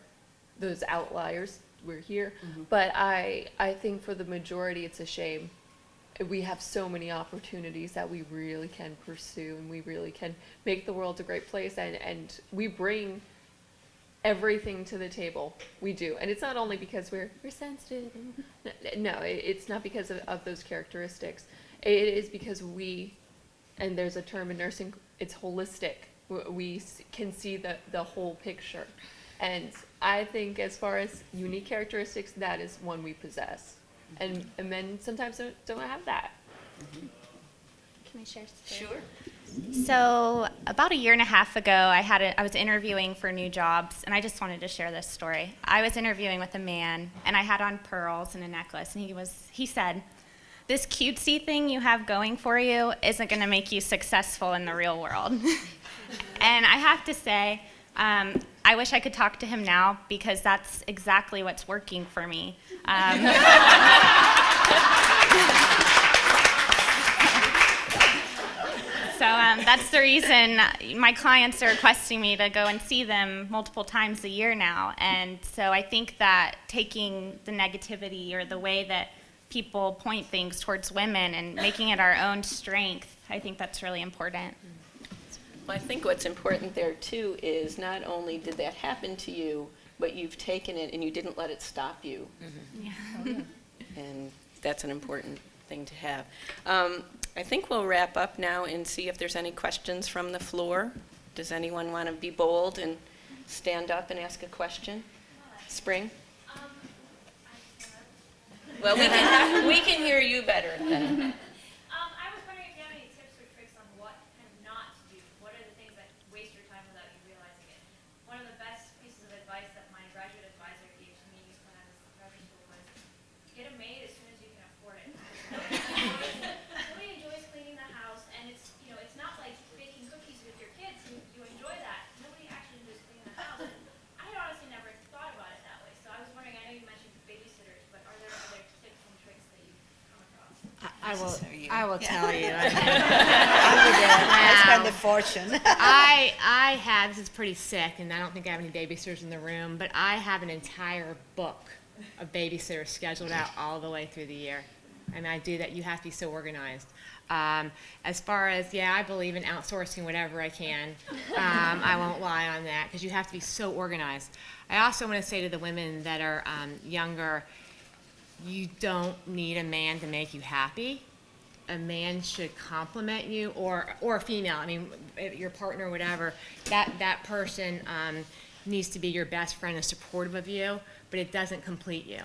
those outliers, we're here, but I think for the majority it's a shame. We have so many opportunities that we really can pursue, and we really can make the world a great place, and we bring everything to the table. We do. And it's not only because we're sensitive. No, it's not because of those characteristics. It is because and there's a term in nursing, it's holistic. We can see the whole picture. And I think as far as unique characteristics, that is one we possess. And men sometimes don't have that. Can I share? Sure. So about a year and a half ago, I was interviewing for new jobs, and I just wanted to share this story. I was interviewing with a man, and I had on pearls and a necklace, and he said, "This cutesy thing you have going for you isn't going to make you successful in the real world." And I have to say, I wish I could talk to him now, because that's exactly what's working for me. So that's the reason my clients are requesting me to go and see them multiple times a year now. And so I think that taking the negativity or the way that people point things towards women and making it our own strength, I think that's really important. Well, I think what's important there, too, is not only did that happen to you, but you've taken it and you didn't let it stop you. Yeah. And that's an important thing to have. I think we'll wrap up now and see if there's any questions from the floor. Does anyone want to be bold and stand up and ask a question? Spring? Well, we can hear you better then. I was wondering if you have any tips or tricks on what kind of not to do. What are the things that waste your time without you realizing it? One of the best pieces of advice that my graduate advisor gave to me when I was in graduate school was, get a maid as soon as you can afford it. Nobody enjoys cleaning the house, and it's not like baking cookies with your kids. You enjoy that. Nobody actually enjoys cleaning the house. And I had honestly never thought about it that way. So I was wondering, I know you mentioned babysitters, but are there other tips and tricks that you've come across? I will tell you. I spend a fortune. I have, this is pretty sick, and I don't think I have any babysitters in the room, but I have an entire book of babysitters scheduled out all the way through the year. And I do that. You have to be so organized. As far as, I believe in outsourcing whatever I can. I won't lie on that, because you have to be so organized. I also want to say to the women that are younger, you don't need a man to make you happy. A man should compliment you, or a female. I mean, your partner, whatever. That person needs to be your best friend and supportive of you, but it doesn't complete you.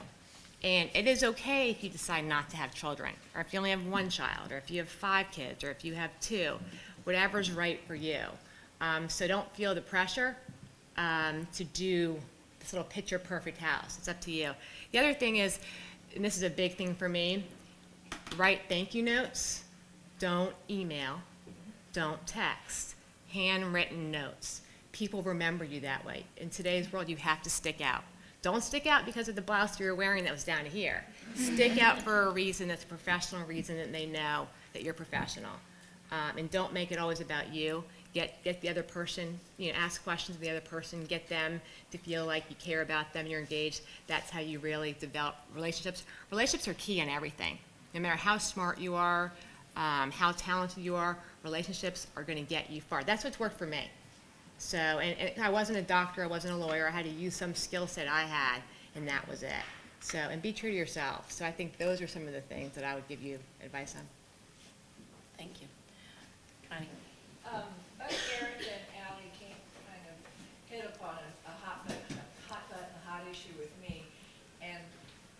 And it is okay if you decide not to have children, or if you only have one child, or if you have 5 kids, or if you have 2, whatever's right for you. So don't feel the pressure to do this little picture-perfect house. It's up to you. The other thing is, and this is a big thing for me, write thank you notes. Don't email. Don't text. Handwritten notes. People remember you that way. In today's world, you have to stick out. Don't stick out because of the blouse you were wearing that was down to here. Stick out for a reason that's a professional reason that they know that you're professional. And don't make it always about you. Get the other person, ask questions of the other person, get them to feel like you care about them, you're engaged. That's how you really develop relationships. Relationships are key in everything. No matter how smart you are, how talented you are, relationships are going to get you far. That's what's worked for me. So, and I wasn't a doctor, I wasn't a lawyer, I had to use some skill set I had, and that was it. So, and be true to yourself. So I think those are some of the things that I would give you advice on. Thank you. Connie? Both Eric and Ally kind of hit upon a hot button, a hot issue with me, and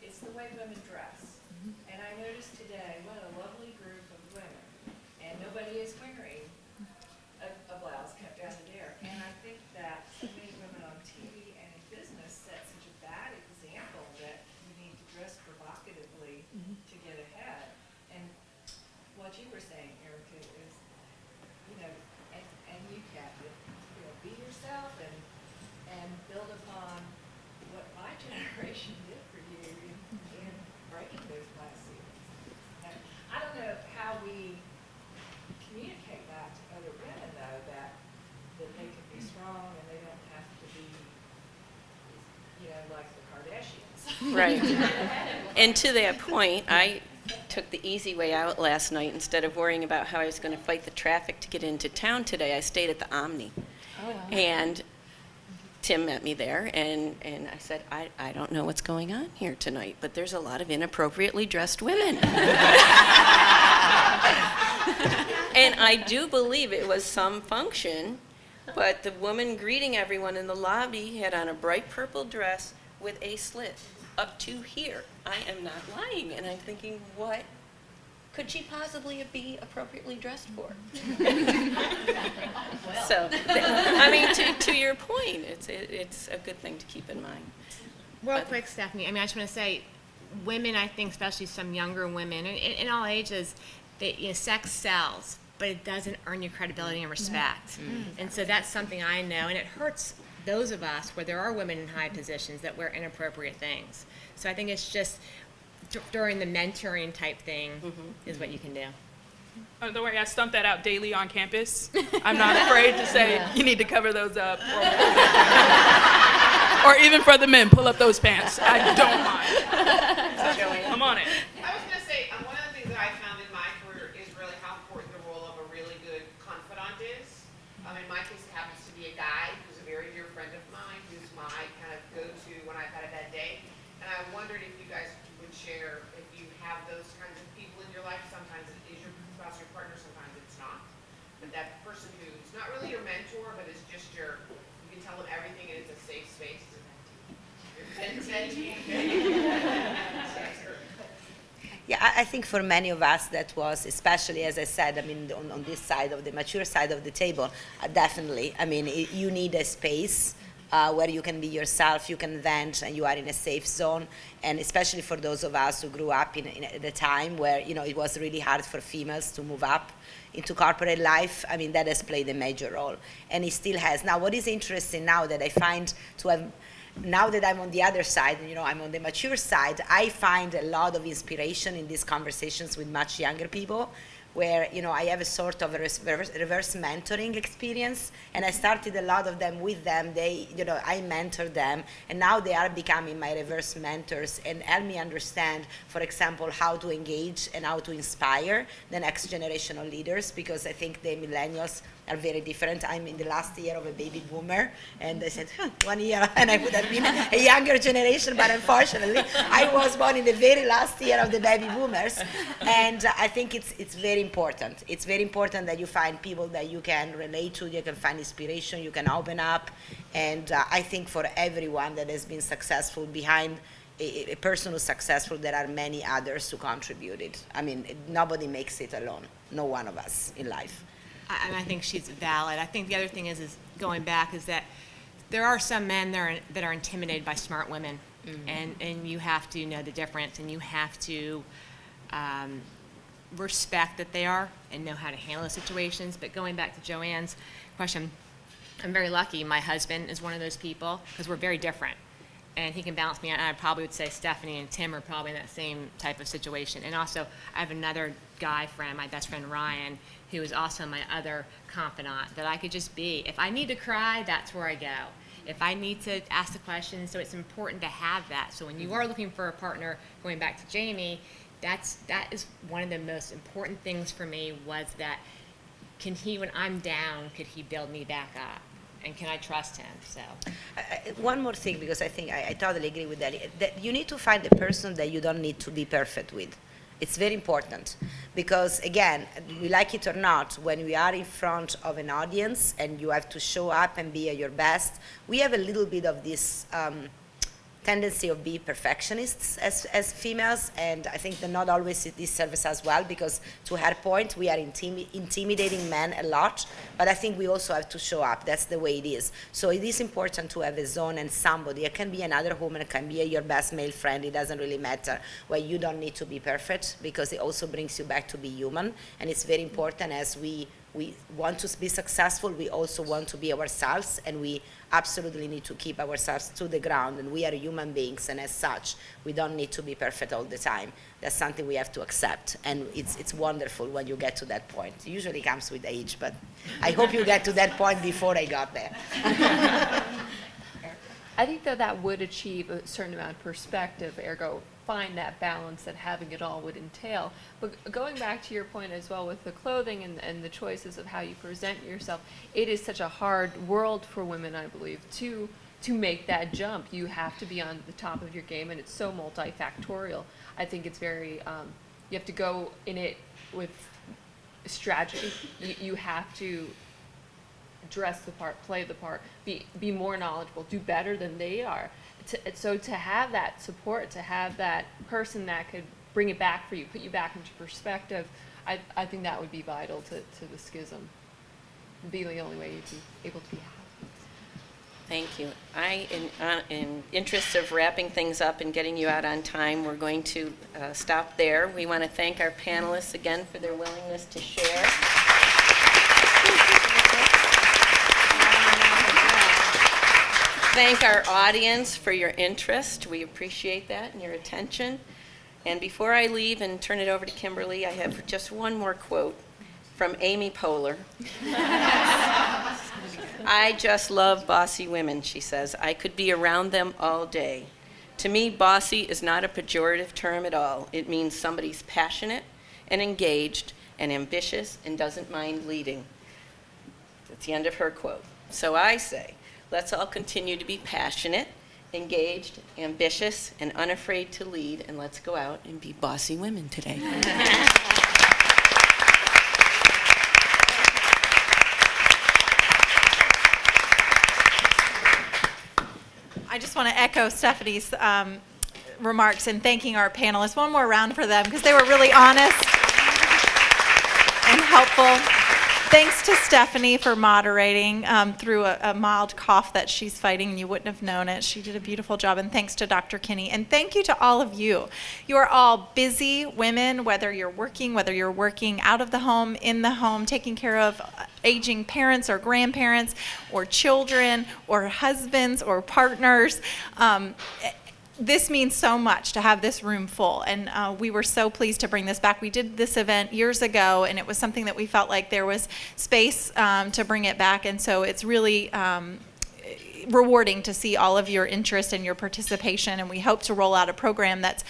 it's the way women dress. And I noticed today, what a lovely group of women, and nobody is wearing a blouse cut down to there. And I think that so many women on TV and in business set such a bad example that we need to dress provocatively to get ahead. And what you were saying, Erica, is, you know, and you, Kathy, you know, be yourself and build upon what my generation did for you in breaking those glass ceilings. And I don't know how we communicate that to other women, though, that they can be strong and they don't have to be, you know, like the Kardashians. Right. And to that point, I took the easy way out last night. Instead of worrying about how I was going to fight the traffic to get into town today, I stayed at the Omni. Oh, wow. And Tim met me there, and I said, I don't know what's going on here tonight, but there's a lot of inappropriately dressed women. And I do believe it was some function, but the woman greeting everyone in the lobby had on a bright purple dress with a slit up to here. I am not lying, and I'm thinking, what could she possibly be appropriately dressed for? So, I mean, to your point, it's a good thing to keep in mind. Real quick, Stephanie, I mean, I just want to say, women, I think, especially some younger women, in all ages, that, you know, sex sells, but it doesn't earn you credibility and respect. And so that's something I know, and it hurts those of us where there are women in high positions that wear inappropriate things. So I think it's just during the mentoring type thing is what you can do. Oh, don't worry, I stump that out daily on campus. I'm not afraid to say, you need to cover those up. Or even for the men, pull up those pants. I don't mind. I'm on it. I was going to say, one of the things that I found in my career is really how important the role of a really good confidant is. In my case, it happens to be a guy who's a very dear friend of mine, who's my kind of go-to when I've had a bad day. And I wondered if you guys would share if you have those kinds of people in your life. Sometimes it is your spouse, your partner, sometimes it's not. But that person who's not really your mentor, but is just you can tell them everything and it's a safe space. Yeah, I think for many of us that was, especially as I said, I mean, on this side of the mature side of the table, definitely. I mean, you need a space where you can be yourself, you can vent, and you are in a safe zone. And especially for those of us who grew up in a time where, you know, it was really hard for females to move up into corporate life, I mean, that has played a major role. And it still has. Now, what is interesting now that I find to have, now that I'm on the other side, you know, I'm on the mature side, I find a lot of inspiration in these conversations with much younger people, where, you know, I have a sort of a reverse mentoring experience, and I started a lot of them with them. They, you know, I mentored them, and now they are becoming my reverse mentors and help me understand, for example, how to engage and how to inspire the next generation of leaders, because I think the millennials are very different. I'm in the last year of a baby boomer, and I said, 1 year, and I would have been a younger generation, but unfortunately, I was born in the very last year of the baby boomers, and I think it's very important. It's very important that you find people that you can relate to, you can find inspiration, you can open up, and I think for everyone that has been successful behind a person who's successful, there are many others who contributed. I mean, nobody makes it alone, no one of us in life. And I think she's valid. I think the other thing is going back is that there are some men that are intimidated by smart women, and you have to know the difference, and you have to respect that they are and know how to handle the situations. But going back to Joanne's question, I'm very lucky. My husband is one of those people because we're very different, and he can balance me out. And I probably would say Stephanie and Tim are probably in that same type of situation. And also, I have another guy friend, my best friend Ryan, who is also my other confidant, that I could just be. If I need to cry, that's where I go. If I need to ask the question, so it's important to have that. So when you are looking for a partner, going back to Jamie, that is one of the most important things for me, was that can he, when I'm down, could he build me back up? And can I trust him? So One more thing, because I think I totally agree with that you need to find a person that you don't need to be perfect with. It's very important, because again, we like it or not, when we are in front of an audience and you have to show up and be at your best, we have a little bit of this tendency of being perfectionists as females, and I think that not always this serves us well, because to her point, we are intimidating men a lot, but I think we also have to show up. That's the way it is. So it is important to have a zone and somebody. It can be another woman, it can be your best male friend, it doesn't really matter, where you don't need to be perfect, because it also brings you back to be human, and it's very important as we want to be successful, we also want to be ourselves, and we absolutely need to keep ourselves to the ground, and we are human beings, and as such, we don't need to be perfect all the time. That's something we have to accept, and it's wonderful when you get to that point. It usually comes with age, but I hope you get to that point before I got there. I think that would achieve a certain amount of perspective, ergo find that balance that having it all would entail. But going back to your point as well with the clothing and the choices of how you present yourself, it is such a hard world for women, I believe, to make that jump. You have to be on the top of your game, and it's so multifactorial. I think it's very, you have to go in it with strategy. You have to dress the part, play the part, be more knowledgeable, do better than they are. So to have that support, to have that person that could bring it back for you, put you back into perspective, I think that would be vital to the schism. Be the only way you'd be able to be happy. Thank you. In interest of wrapping things up and getting you out on time, we're going to stop there. We want to thank our panelists again for their willingness to share. Thank our audience for your interest. We appreciate that and your attention. And before I leave and turn it over to Kimberly, I have just one more quote from Amy Poehler. I just love bossy women, she says. I could be around them all day. To me, bossy is not a pejorative term at all. It means somebody's passionate and engaged and ambitious and doesn't mind leading. That's the end of her quote. So I say, let's all continue to be passionate, engaged, ambitious, and unafraid to lead, and let's go out and be bossy women today. I just want to echo Stephanie's remarks in thanking our panelists. One more round for them, because they were really honest and helpful. Thanks to Stephanie for moderating through a mild cough that she's fighting, and you wouldn't have known it. She did a beautiful job, and thanks to Dr. Kinney. And thank you to all of you. You are all busy women, whether you're working out of the home, in the home, taking care of aging parents or grandparents or children or husbands or partners. This means so much to have this room full, and we were so pleased to bring this back. We did this event years ago, and it was something that we felt like there was space to bring it back, and so it's really rewarding to see all of your interest and your participation, and we hope to roll out a program that's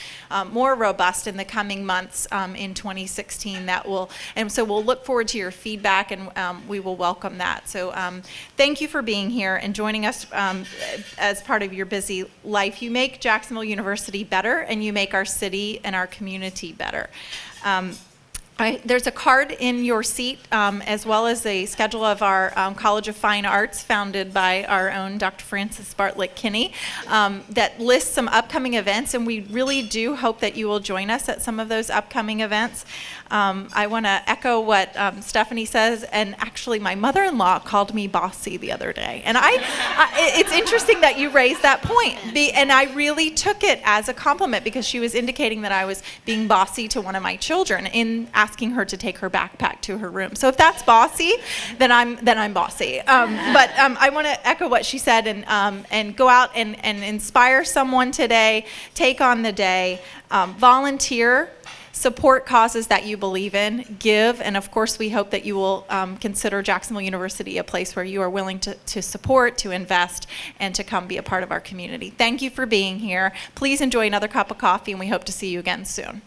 more robust in the coming months in 2016. And so we'll look forward to your feedback, and we will welcome that. So thank you for being here and joining us as part of your busy life. You make Jacksonville University better, and you make our city and our community better. There's a card in your seat, as well as a schedule of our College of Fine Arts, founded by our own Dr. Frances Bartlett Kinney, that lists some upcoming events, and we really do hope that you will join us at some of those upcoming events. I want to echo what Stephanie says, and actually my mother-in-law called me bossy the other day, and it's interesting that you raised that point, and I really took it as a compliment, because she was indicating that I was being bossy to one of my children in asking her to take her backpack to her room. So if that's bossy, then I'm bossy. But I want to echo what she said, and go out and inspire someone today. Take on the day. Volunteer. Support causes that you believe in, give, and of course we hope that you will consider Jacksonville University a place where you are willing to support, to invest, and to come be a part of our community. Thank you for being here. Please enjoy another cup of coffee, and we hope to see you again soon.